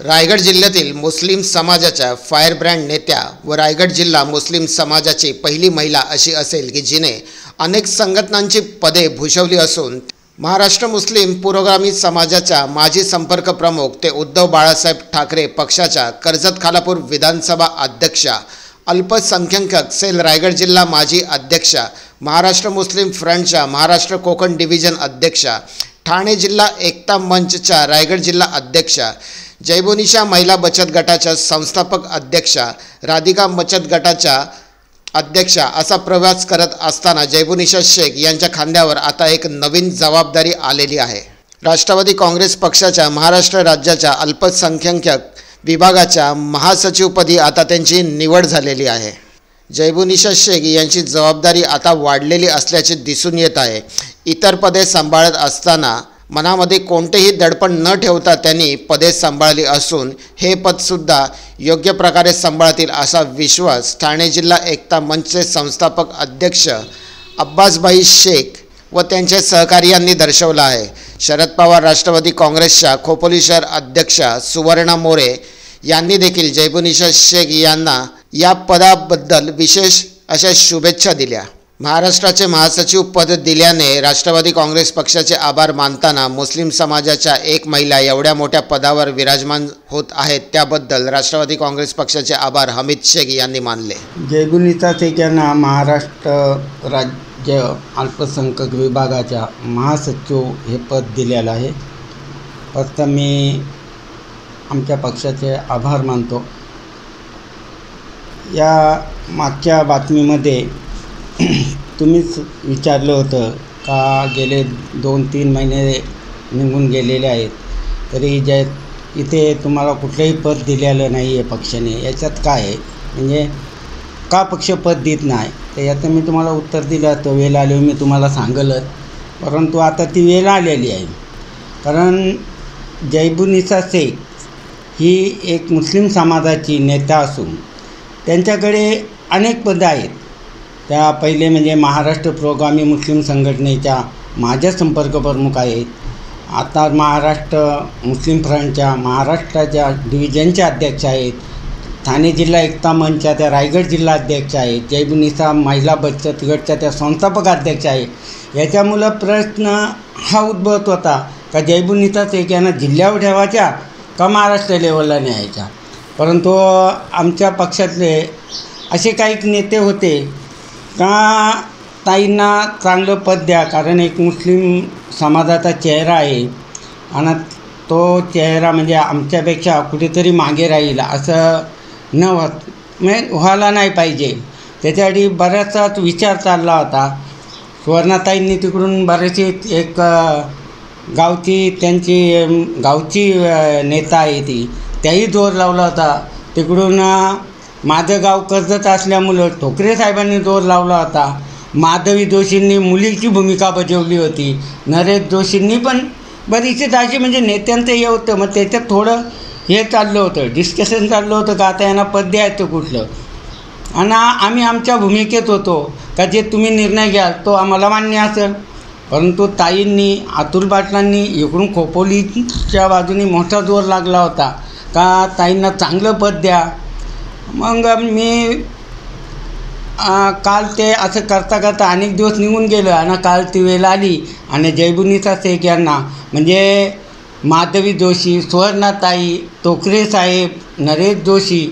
रायगड जिल्ह्यातील मुस्लिम समाजाच्या फायरब्रँड नेत्या व रायगड जिल्हा मुस्लिम समाजाची पहिली महिला अशी असेल की जिने अनेक संघटनांची पदे भूषवली असून महाराष्ट्र मुस्लिम पुरोगामी समाजाच्या माजी संपर्क प्रमुख ते उद्धव बाळासाहेब ठाकरे पक्षाच्या कर्जत खालापूर विधानसभा अध्यक्षा, अल्पसंख्याक सेल रायगड जिल्हा माजी अध्यक्षा, महाराष्ट्र मुस्लिम फ्रंटच्या महाराष्ट्र कोकण डिव्हिजन अध्यक्षा, ठाणे जिल्हा एकता मंचच्या रायगड जिल्हा अध्यक्षा, जयबुनिशा महिला बचत गटाच्या संस्थापक अध्यक्षा, राधिका बचत गटाच्या अध्यक्षा असा प्रवास करत असताना जयबुनिशा शेख यांच्या खांद्यावर आता एक नवीन जबाबदारी आलेली आहे। राष्ट्रवादी काँग्रेस पक्षाच्या महाराष्ट्र राज्याच्या अल्पसंख्याक विभागाच्या महासचिवपदी आता त्यांची निवड झालेली आहे। जयबुनिशा शेख यांची जबाबदारी आता वाढलेली असल्याचे दिसून येत आहे। इतर पदे सांभाळत असताना मनामध्ये कोणतेही दडपण न ठेवता त्यांनी पदे सांभाळली असून हे पदसुद्धा योग्य प्रकारे सांभाळतील असा विश्वास ठाणे जिल्हा एकता मंचचे संस्थापक अध्यक्ष अब्बासभाई शेख व त्यांच्या सहकार्यांनी दर्शवला आहे। शरद पवार राष्ट्रवादी काँग्रेसच्या खोपोली शहर अध्यक्षा सुवर्णा मोरे यांनी देखील जयबुनिशा शेख यांना या पदाबद्दल विशेष अशा शुभेच्छा दिल्या। महाराष्ट्राचे महासचिव पद दिल्याने राष्ट्रवादी काँग्रेस पक्षाचे आभार मानताना मुस्लिम समाजाच्या एक महिला एवढ्या मोठ्या पदावर विराजमान होत आहेत त्याबद्दल राष्ट्रवादी काँग्रेस पक्षाचे आभार हमीद शेख यांनी मानले। जयबुनिशा शेख यांना महाराष्ट्र राज्य अल्पसंख्याक विभागाच्या महासचिव हे पद दिलेलं आहे। फक्त मी आमच्या पक्षाचे आभार मानतो। या मागच्या बातमीमध्ये तुम्हीच विचारलं होतं का गेले 2-3 महिने निघून गेलेले आहेत तरी इथे तुम्हाला कुठलंही पद दिलेलं नाही आहे पक्षाने, याच्यात काय आहे म्हणजे का पक्ष पद देत नाही, तर याचं मी तुम्हाला उत्तर दिलं तो वेळ आल्यावर मी तुम्हाला सांगलच, परंतु आता ती वेळ आलेली आहे। कारण जयबुनिशा शेख ही एक मुस्लिम समाजाची नेता असून त्यांच्याकडे अनेक पदं आहेत। त्या पहिले म्हणजे महाराष्ट्र पुरोगामी मुस्लिम संघटनेच्या माझ्या संपर्क प्रमुख आहेत। आता महाराष्ट्र मुस्लिम फ्रंटच्या महाराष्ट्राच्या डिव्हिजनच्या अध्यक्ष आहेत। ठाणे जिल्हा एकता मंचच्या त्या रायगड जिल्हा अध्यक्ष आहेत। जयबुनिशा महिला बचत गटाच्या त्या संस्थापक अध्यक्ष आहेत। याच्यामुळं प्रश्न हा उद्भवत होता का जयबुनिशा शेख यांना जिल्ह्यावर ठेवायच्या का महाराष्ट्र लेवलला न्यायच्या, परंतु आमच्या पक्षातले असे काही नेते होते का ताईंना चांगलं पद द्या, कारण एक मुस्लिम समाजाचा चेहरा आहे आणि तो चेहरा म्हणजे आमच्यापेक्षा कुठेतरी मागे राहील असं न म्हणजे व्हायला नाही पाहिजे। त्याच्यासाठी बराचसाच विचार चालला होता। सुवर्णाताईंनी तिकडून बरेचसे एक गावची नेता आहे ती त्याही जोर लावला होता। तिकडून माझं गाव कर्जत असल्यामुळं ठोकरे साहेबांनी जोर लावला होता। माधवी जोशींनी मुलीची भूमिका बजावली होती। नरेश जोशींनी पण बरीचशी अशी म्हणजे नेत्यांचं हे होतं, मग त्याच्यात थोडं हे चाललं होतं, डिस्कशन चाललं होतं का आता यांना पद द्यायचं कुठलं, आणि आम्ही आमच्या भूमिकेत होतो का जे तुम्ही निर्णय घ्याल तो आम्हाला मान्य असेल। परंतु ताईंनी अतुल पाटलांनी इकडून खोपोलीच्या बाजूने मोठा जोर लागला होता का ताईंना चांगलं पद द्या। मग मी काल ते असं करता करता अनेक दिवस निघून गेलं आणि काल ती वेळ आली आणि जयबुनिशा शेख यांना म्हणजे माधवी जोशी, सुवर्णाताई, टोकरे साहेब, नरेश जोशी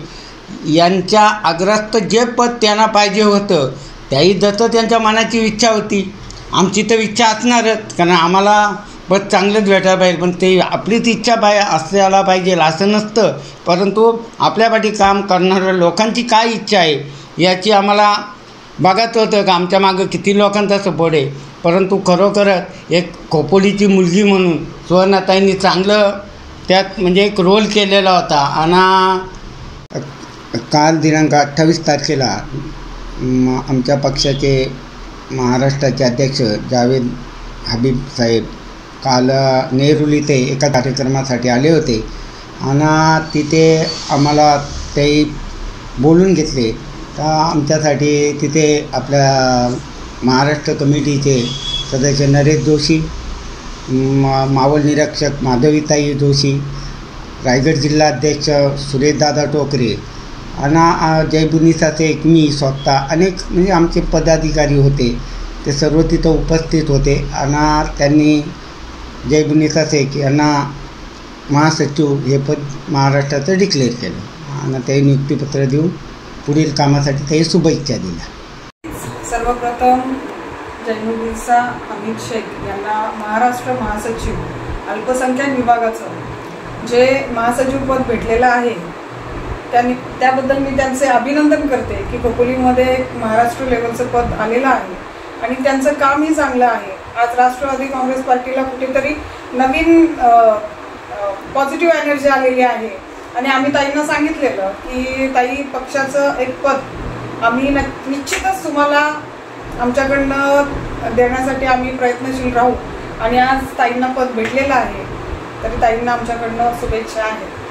यांच्या आग्रहास्त जे पद त्यांना पाहिजे होतं त्याही जसं त्यांच्या मनाची इच्छा होती, आमची तर इच्छा असणारच कारण आम्हाला पद चांगलंच भेटायला पाहिजे, पण ते आपलीच इच्छा असायला पाहिजे असं नसतं। परंतु आपल्यापाठी काम करणाऱ्या लोकांची काय इच्छा आहे याची आम्हाला बघत होतं का आमच्या मागं किती लोकांचा सपोर्ट आहे। परंतु खरोखरच एक खोपोलीची मुलगी म्हणून सुवर्णाताईंनी चांगलं त्यात म्हणजे एक रोल केलेला होता। आणि काल दिनांक 28 तारखेला आमच्या पक्षाचे महाराष्ट्राचे अध्यक्ष जावेद हबीब साहेब काल नेरुल इथे एका कार्यक्रमासाठी आले होते आणि तिथे आम्हाला ते बोलून घेतले। तर आमच्यासाठी तिथे आपल्या महाराष्ट्र कमिटीचे सदस्य नरेश जोशी, मावळ निरीक्षक माधवीताई जोशी, रायगड जिल्हाध्यक्ष सुरेशदादा टोकरे आणि जयबुनीसाचे एक मी स्वतः अनेक म्हणजे आमचे पदाधिकारी होते, ते सर्व तिथं उपस्थित होते आणि त्यांनी जयबुनीसा शेख यांना महासचिव हे पद महाराष्ट्राचं डिक्लेअर केलं आणि ते नियुक्तीपत्र देऊन पुढील कामासाठी ते शुभेच्छा दिल्या. सर्वप्रथम जयबुनीसा अमित शेख यांना महाराष्ट्र महासचिव अल्पसंख्याक विभागाचं जे महासचिव पद भेटलेलं आहे त्याबद्दल मी त्यांचे अभिनंदन करते की खोपोलीमध्ये महाराष्ट्र लेवलचं पद आलेलं आहे आणि त्यांचं कामही चांगलं आहे. आज राष्ट्रवादी काँग्रेस पार्टीला कुठेतरी नवीन पॉझिटिव्ह एनर्जी आलेली आहे आणि आम्ही ताईंना सांगितलेलं की ताई पक्षाचं एक पद आम्ही निश्चितच तुम्हाला आमच्याकडनं देण्यासाठी आम्ही प्रयत्नशील राहू आणि आज ताईंना पद भेटलेलं आहे तरी ताईंना आमच्याकडनं शुभेच्छा आहेत.